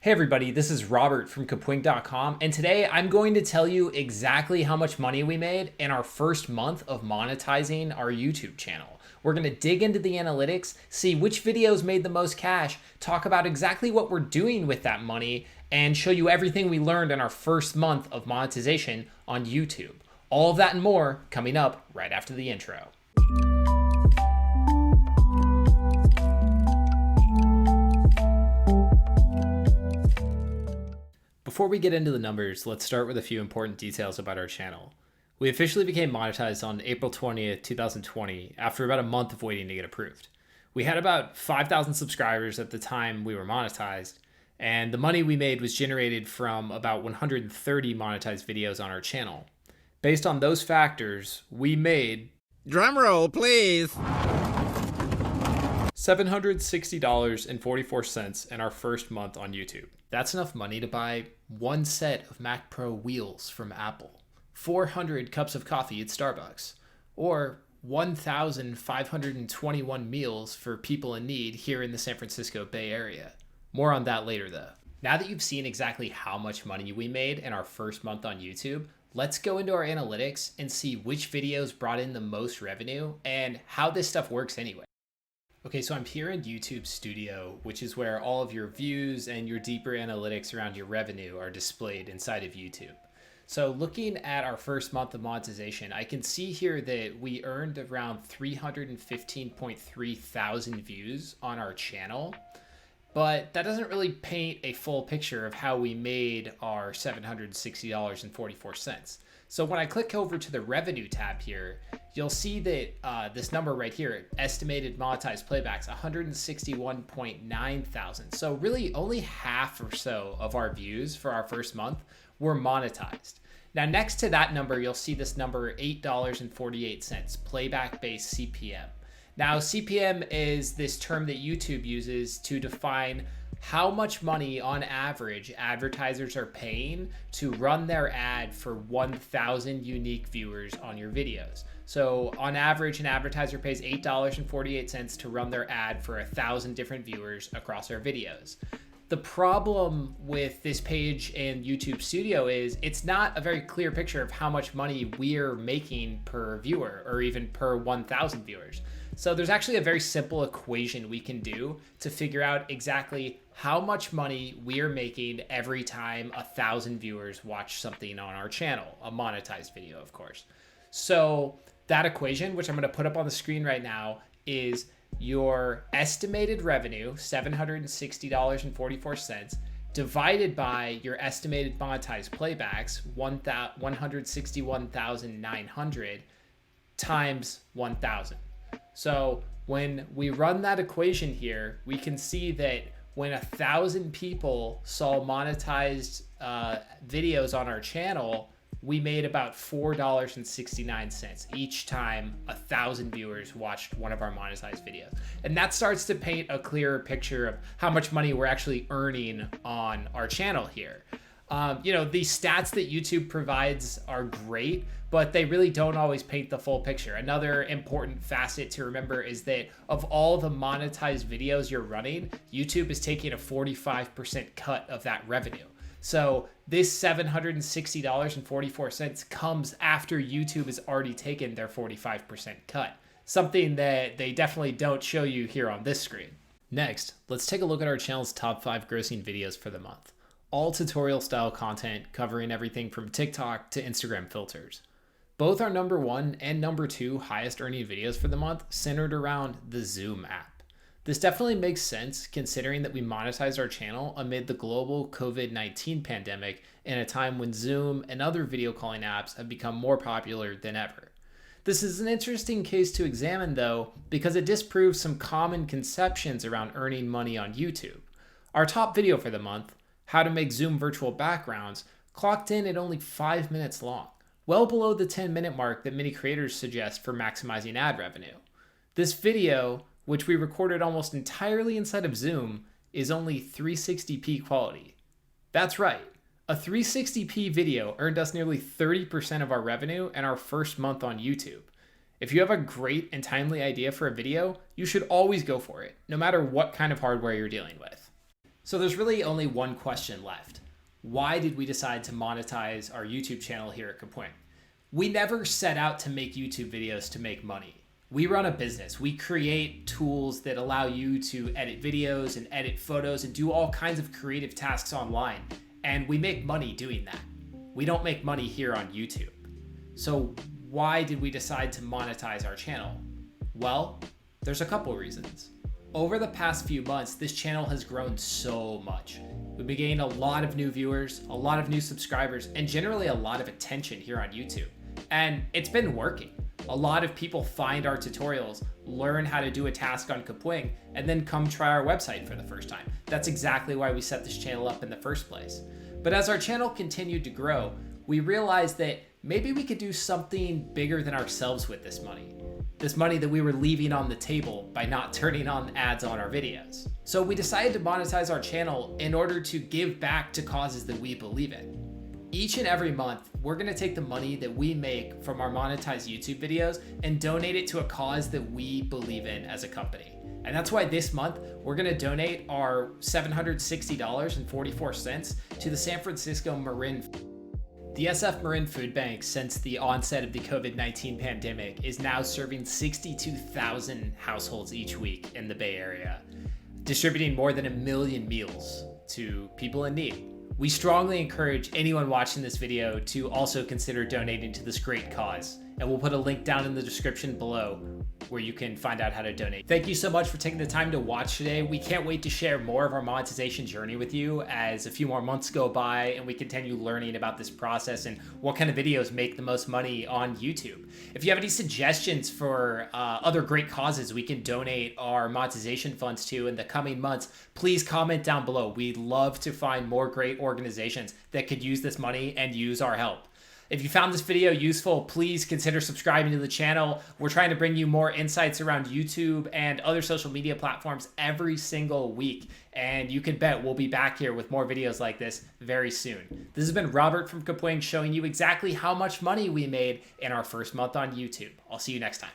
Hey everybody, this is Robert from Kapwing.com, and today I'm going to tell you exactly how much money we made in our first month of monetizing our YouTube channel. We're going to dig into the analytics, see which videos made the most cash, talk about exactly what we're doing with that money, and show you everything we learned in our first month of monetization on YouTube. All of that and more coming up right after the intro. Before we get into the numbers, let's start with a few important details about our channel. We officially became monetized on April 20th, 2020, after about a month of waiting to get approved. We had about 5,000 subscribers at the time we were monetized, and the money we made was generated from about 130 monetized videos on our channel. Based on those factors, we made... Drumroll, please! $760.44 in our first month on YouTube. That's enough money to buy one set of Mac Pro wheels from Apple, 400 cups of coffee at Starbucks, or 1,521 meals for people in need here in the San Francisco Bay Area. More on that later though. Now that you've seen exactly how much money we made in our first month on YouTube, let's go into our analytics and see which videos brought in the most revenue and how this stuff works anyway. Okay, so I'm here in YouTube Studio, which is where all of your views and your deeper analytics around your revenue are displayed inside of YouTube. So looking at our first month of monetization, I can see here that we earned around 315.3 thousand views on our channel, but that doesn't really paint a full picture of how we made our $760.44. So when I click over to the revenue tab here, you'll see that this number right here, estimated monetized playbacks, 161.9 thousand. So really only half or so of our views for our first month were monetized. Now next to that number, you'll see this number, $8.48, playback-based CPM. Now CPM is this term that YouTube uses to define how much money on average advertisers are paying to run their ad for 1,000 unique viewers on your videos. So on average, an advertiser pays $8.48 to run their ad for 1,000 different viewers across our videos. The problem with this page in YouTube Studio is it's not a very clear picture of how much money we're making per viewer or even per 1,000 viewers. So there's actually a very simple equation we can do to figure out exactly how much money we're making every time 1,000 viewers watch something on our channel, a monetized video, of course. So that equation, which I'm going to put up on the screen right now, is your estimated revenue, $760.44, divided by your estimated monetized playbacks, 161,900, times 1,000. So when we run that equation here, we can see that when 1,000 people saw monetized videos on our channel, we made about $4.69 each time 1,000 viewers watched one of our monetized videos. And that starts to paint a clearer picture of how much money we're actually earning on our channel here. The stats that YouTube provides are great, but they really don't always paint the full picture. Another important facet to remember is that of all the monetized videos you're running, YouTube is taking a 45% cut of that revenue. So this $760.44 comes after YouTube has already taken their 45% cut, something that they definitely don't show you here on this screen. Next, let's take a look at our channel's top 5 grossing videos for the month. All tutorial style content covering everything from TikTok to Instagram filters. Both our number 1 and number 2 highest earning videos for the month centered around the Zoom app. This definitely makes sense considering that we monetized our channel amid the global COVID-19 pandemic in a time when Zoom and other video calling apps have become more popular than ever. This is an interesting case to examine though, because it disproves some common conceptions around earning money on YouTube. Our top video for the month, How to Make Zoom Virtual Backgrounds, clocked in at only 5 minutes long, well below the 10-minute mark that many creators suggest for maximizing ad revenue. This video, which we recorded almost entirely inside of Zoom, is only 360p quality. That's right, a 360p video earned us nearly 30% of our revenue in our first month on YouTube. If you have a great and timely idea for a video, you should always go for it, no matter what kind of hardware you're dealing with. So there's really only one question left. Why did we decide to monetize our YouTube channel here at Kapwing? We never set out to make YouTube videos to make money. We run a business. We create tools that allow you to edit videos and edit photos and do all kinds of creative tasks online. And we make money doing that. We don't make money here on YouTube. So why did we decide to monetize our channel? Well, there's a couple reasons. Over the past few months, this channel has grown so much. We've been gaining a lot of new viewers, a lot of new subscribers, and generally a lot of attention here on YouTube. And it's been working. A lot of people find our tutorials, learn how to do a task on Kapwing, and then come try our website for the first time. That's exactly why we set this channel up in the first place. But as our channel continued to grow, we realized that maybe we could do something bigger than ourselves with this money. This money that we were leaving on the table by not turning on ads on our videos. So we decided to monetize our channel in order to give back to causes that we believe in. Each and every month, we're gonna take the money that we make from our monetized YouTube videos and donate it to a cause that we believe in as a company. And that's why this month, we're gonna donate our $760.44 to the San Francisco Marin. The SF Marin Food Bank, since the onset of the COVID-19 pandemic, is now serving 62,000 households each week in the Bay Area, distributing more than 1 million meals to people in need. We strongly encourage anyone watching this video to also consider donating to this great cause, and we'll put a link down in the description below where you can find out how to donate. Thank you so much for taking the time to watch today. We can't wait to share more of our monetization journey with you as a few more months go by and we continue learning about this process and what kind of videos make the most money on YouTube. If you have any suggestions for other great causes we can donate our monetization funds to in the coming months, please comment down below. We'd love to find more great organizations that could use this money and use our help. If you found this video useful, please consider subscribing to the channel. We're trying to bring you more insights around YouTube and other social media platforms every single week. And you can bet we'll be back here with more videos like this very soon. This has been Robert from Kapwing showing you exactly how much money we made in our first month on YouTube. I'll see you next time.